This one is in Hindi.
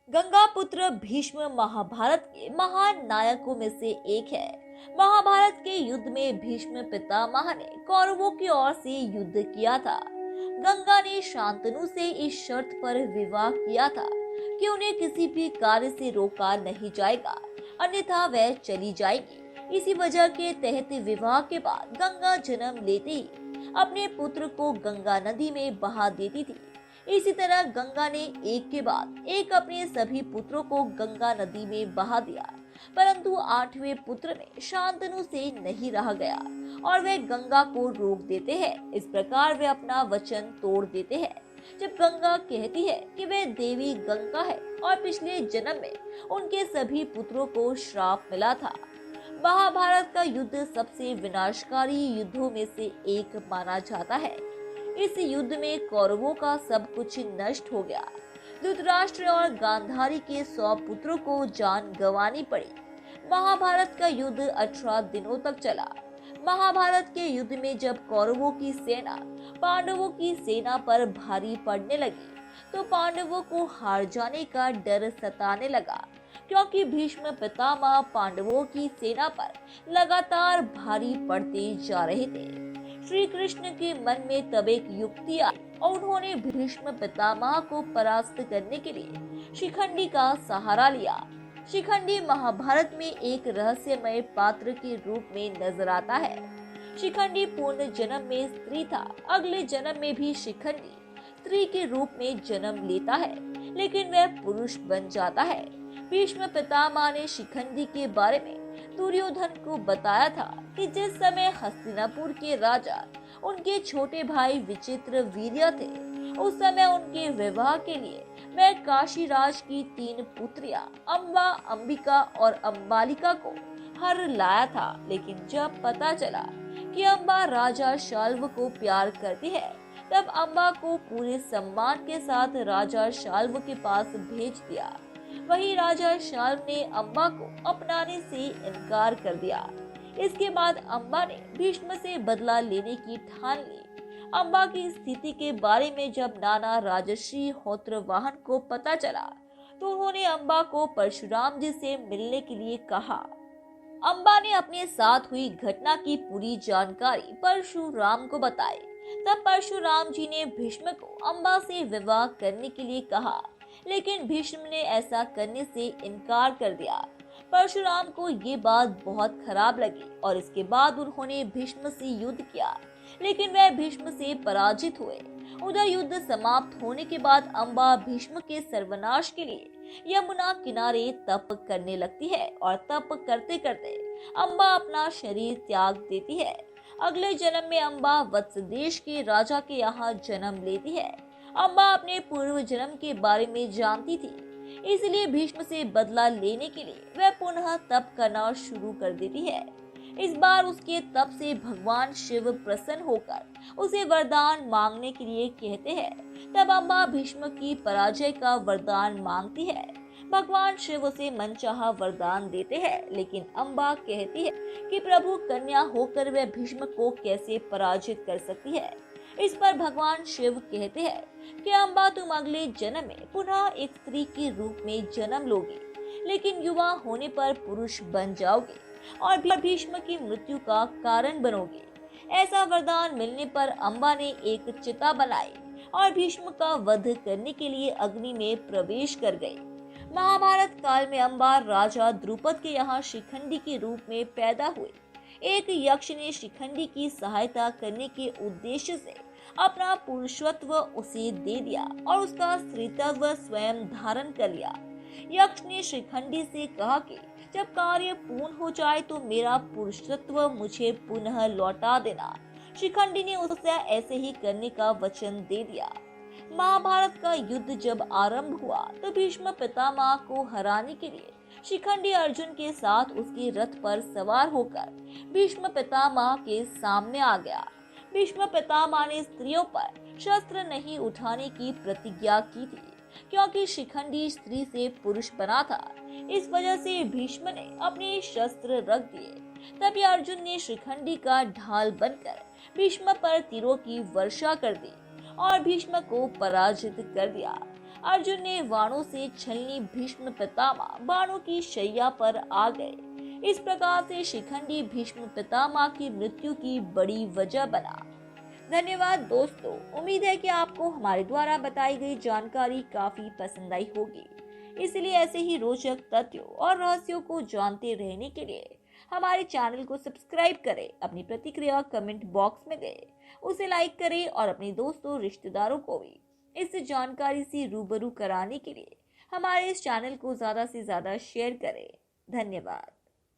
गंगा पुत्र भीष्म महाभारत के महान नायकों में से एक है। महाभारत के युद्ध में भीष्म पितामह ने कौरवों की ओर से युद्ध किया था। गंगा ने शांतनु से इस शर्त पर विवाह किया था कि उन्हें किसी भी कार्य से रोका नहीं जाएगा, अन्यथा वह चली जाएगी। इसी वजह के तहत विवाह के बाद गंगा जन्म लेते ही अपने पुत्र को गंगा नदी में बहा देती थी। इसी तरह गंगा ने एक के बाद एक अपने सभी पुत्रों को गंगा नदी में बहा दिया, परंतु आठवें पुत्र में शांतनु से नहीं रहा गया और वे गंगा को रोक देते हैं। इस प्रकार वे अपना वचन तोड़ देते हैं। जब गंगा कहती है कि वे देवी गंगा है और पिछले जन्म में उनके सभी पुत्रों को श्राप मिला था। महाभारत का युद्ध सबसे विनाशकारी युद्धों में से एक माना जाता है। इस युद्ध में कौरवों का सब कुछ नष्ट हो गया। धृतराष्ट्र और गांधारी के 100 पुत्रों को जान गंवानी पड़ी। महाभारत का युद्ध 18 दिनों तक चला। महाभारत के युद्ध में जब कौरवों की सेना पांडवों की सेना पर भारी पड़ने लगी, तो पांडवों को हार जाने का डर सताने लगा, क्योंकि भीष्म पितामह पांडवों की सेना पर लगातार भारी पड़ते जा रहे थे। श्री कृष्ण के मन में तब एक युक्ति आई और उन्होंने भीष्म पितामह को परास्त करने के लिए शिखंडी का सहारा लिया। शिखंडी महाभारत में एक रहस्यमय पात्र के रूप में नजर आता है। शिखंडी पूर्ण जन्म में स्त्री था। अगले जन्म में भी शिखंडी स्त्री के रूप में जन्म लेता है, लेकिन वह पुरुष बन जाता है। भीष्म पितामह ने शिखंडी के बारे में दुर्योधन को बताया था कि जिस समय हस्तिनापुर के राजा उनके छोटे भाई विचित्र वीर्य थे, उस समय उनके विवाह के लिए मैं काशीराज की 3 पुत्रियां अम्बा, अंबिका और अम्बालिका को हर लाया था। लेकिन जब पता चला कि अम्बा राजा शाल्व को प्यार करती है, तब अम्बा को पूरे सम्मान के साथ राजा शाल्व के पास भेज दिया। वहीं राजा शाल्व ने अम्बा को अपनाने से इनकार कर दिया। इसके बाद अम्बा ने भीष्म से बदला लेने की ठान ली। अम्बा की स्थिति के बारे में जब नाना राजर्षि होत्रवाहन को पता चला, तो उन्होंने अम्बा को परशुराम जी से मिलने के लिए कहा। अम्बा ने अपने साथ हुई घटना की पूरी जानकारी परशुराम को बताई। तब परशुराम जी ने भीष्म को अम्बा से विवाह करने के लिए कहा, लेकिन भीष्म ने ऐसा करने से इनकार कर दिया। परशुराम को ये बात बहुत खराब लगी और इसके बाद उन्होंने भीष्म से युद्ध किया, लेकिन वह भीष्म से पराजित हुए। उधर युद्ध समाप्त होने के बाद अम्बा भीष्म के सर्वनाश के लिए यमुना किनारे तप करने लगती है और तप करते करते अम्बा अपना शरीर त्याग देती है। अगले जन्म में अम्बा वत्स देश के राजा के यहाँ जन्म लेती है। अम्बा अपने पूर्व जन्म के बारे में जानती थी, इसलिए भीष्म से बदला लेने के लिए वह पुनः तप करना शुरू कर देती है। इस बार उसके तप से भगवान शिव प्रसन्न होकर उसे वरदान मांगने के लिए कहते हैं। तब अम्बा भीष्म की पराजय का वरदान मांगती है। भगवान शिव उसे मनचाहा वरदान देते हैं, लेकिन अम्बा कहती है कि प्रभु कन्या होकर वह भीष्म को कैसे पराजित कर सकती है। इस पर भगवान शिव कहते हैं कि अम्बा, तुम अगले जन्म में पुनः एक स्त्री के रूप में जन्म लोगी, लेकिन युवा होने पर पुरुष बन जाओगे और भीष्म की मृत्यु का कारण बनोगे। ऐसा वरदान मिलने पर अम्बा ने एक चिता बनाई और भीष्म का वध करने के लिए अग्नि में प्रवेश कर गई। महाभारत काल में अम्बा राजा द्रुपद के यहाँ शिखंडी के रूप में पैदा हुए। एक यक्ष ने शिखंडी की सहायता करने के उद्देश्य से अपना पुरुषत्व उसे दे दिया और उसका स्त्रीत्व स्वयं धारण कर लिया। यक्ष ने शिखंडी से कहा कि जब कार्य पूर्ण हो जाए तो मेरा पुरुषत्व मुझे पुनः लौटा देना। शिखंडी ने उसे ऐसे ही करने का वचन दे दिया। महाभारत का युद्ध जब आरंभ हुआ, तो भीष्म पितामह को हराने के लिए शिखंडी अर्जुन के साथ उसके रथ पर सवार होकर भीष्म पितामह के सामने आ गया। भीष्म पितामह ने स्त्रियों पर शस्त्र नहीं उठाने की प्रतिज्ञा की थी, क्योंकि शिखंडी स्त्री से पुरुष बना था। इस वजह से भीष्म ने अपने शस्त्र रख दिए। तभी अर्जुन ने शिखंडी का ढाल बनकर भीष्म पर तीरों की वर्षा कर दी और भीष्म को पराजित कर दिया। अर्जुन ने बाणों से छलनी भीष्म पितामह बाणों की शैया पर आ गए। इस प्रकार से शिखंडी भीष्म पितामह की मृत्यु की बड़ी वजह बना। धन्यवाद दोस्तों, उम्मीद है कि आपको हमारे द्वारा बताई गई जानकारी काफी पसंद आई होगी। इसलिए ऐसे ही रोचक तथ्यों और रहस्यों को जानते रहने के लिए हमारे चैनल को सब्सक्राइब करें। अपनी प्रतिक्रिया कमेंट बॉक्स में दें, उसे लाइक करें और अपने दोस्तों रिश्तेदारों को भी इस जानकारी से रूबरू कराने के लिए हमारे इस चैनल को ज्यादा से ज्यादा शेयर करें। धन्यवाद।